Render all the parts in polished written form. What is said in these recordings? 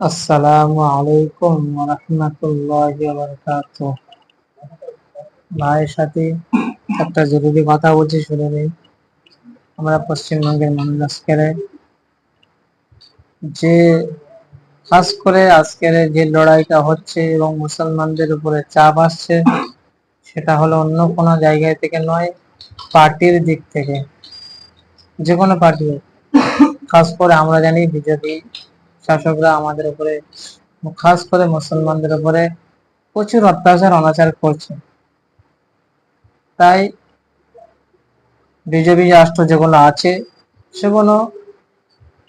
আসসালামু আলাইকুম ওয়া রাহমাতুল্লাহি ওয়া বারাকাতুহু। ভাইয়ের সাথে একটা জরুরি কথা বলছি, শুনে নিন। আমরা পশ্চিমবঙ্গের মানুষ যে খাস করে আজকের যে লড়াইটা হচ্ছে এবং মুসলমানদের উপরে চাপ আসছে, সেটা হলো অন্য কোনো জায়গা থেকে নয়, পার্টির দিক থেকে। যে কোনো পার্টি, খাস করে আমরা জানি বিজেপি শাসকরা আমাদের উপরে, খাস করে মুসলমানদের উপরে প্রচুর অত্যাচার অনাচার করছে। তাই বিজেপি রাষ্ট্র যেগুলো আছে, সেগুলো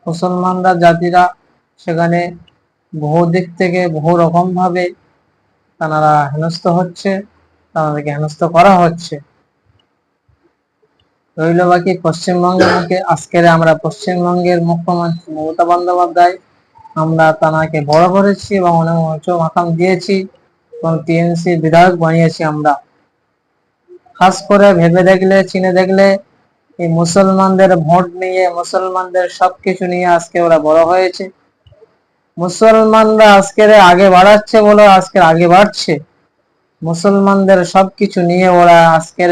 মুসলমানরা জাতিরা সেখানে বহু দিক থেকে বহু রকম ভাবে তারা হেনস্থ হচ্ছে, তাদেরকে হেনস্থ করা হচ্ছে। রইল বাকি পশ্চিমবঙ্গের মুখে। আজকের আমরা পশ্চিমবঙ্গের মুখ্যমন্ত্রী মমতা বন্দ্যোপাধ্যায়, আমরা তাকে বড় করেছি এবং অনেক উচ্চ মাকাম দিয়েছি এবং টিএমসি বিধায়ক বানিয়েছি। আমরা খাস করে ভেবে দেখলে, চিনে দেখলে, এই মুসলমানদের ভোট নিয়ে, মুসলমানদের সবকিছু নিয়ে আজকে ওরা বড় হয়েছে। মুসলমানরা আজকের আগে বাড়াচ্ছে বলে আজকের আগে বাড়ছে। মুসলমানদের সবকিছু নিয়ে ওরা আজকের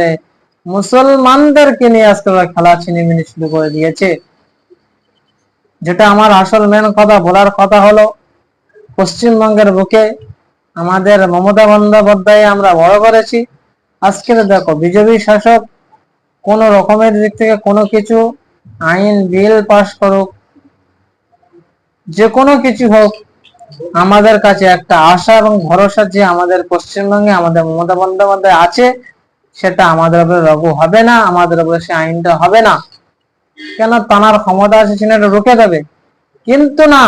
মুসলমানদেরকে নিয়ে আজকে ওরা খেলা ছিনিমিনি শুরু করে দিয়েছে। যেটা আমার আসল মেন কথা, বলার কথা হলো, পশ্চিমবঙ্গের বুকে আমাদের মমতা বন্দ্যোপাধ্যায় আমরা বড় করেছি। আজকের দেখো, বিজেপি শাসক কোন রকমের দিক থেকে কোনো কিছু আইন বিল পাশ করুক, যে কোনো কিছু হোক, আমাদের কাছে একটা আশা এবং ভরসা যে আমাদের পশ্চিমবঙ্গে আমাদের মমতা বন্দ্যোপাধ্যায় আছে, সেটা আমাদের উপরে লাগু হবে না, আমাদের উপরে সে আইনটা হবে না। কেন, তার ক্ষমতা আছে সেটা রুখে দেবে, কিন্তু না,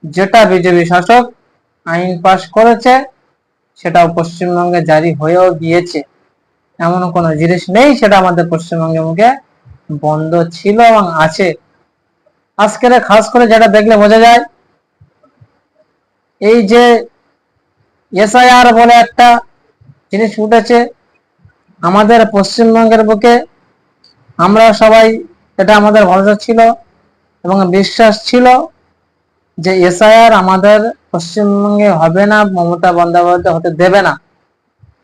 যেটা বিজেপি শাসক আইন পাশ করেছে সেটাও পশ্চিমবঙ্গে জারি হয়েও গিয়েছে। এমন কোনো জিনিস নেই সেটা আমাদের পশ্চিমবঙ্গের মুখে বন্ধ ছিল এবং আছে। আজকের খাস করে যেটা দেখলে বোঝা যায়, এই যে এসআইআর বলে একটা জিনিস উঠেছে আমাদের পশ্চিমবঙ্গের বুকে, আমরা সবাই, এটা আমাদের ভরসা ছিল এবং বিশ্বাস ছিল যে এসআইআর আমাদের পশ্চিমবঙ্গে হবে না, মমতা বন্দ্যোপাধ্যায় হতে দেবে না,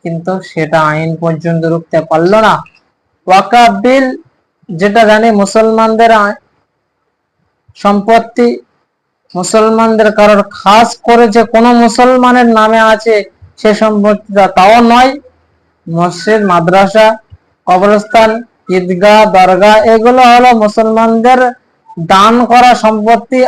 কিন্তু সেটা আইন পর্যন্ত রুখতে পারলো না। ওয়াকফ বিল, যেটা জানি মুসলমানদের সম্পত্তি, মুসলমানদের কারোর খাস করে যে কোনো মুসলমানের নামে আছে সে সম্পত্তিটা, তাও নয়। মসজিদ, মাদ্রাসা, কবরস্থান, ঈদগাহ, দরগা, এগুলো হলো মুসলমানদের দান করা সম্পত্তি।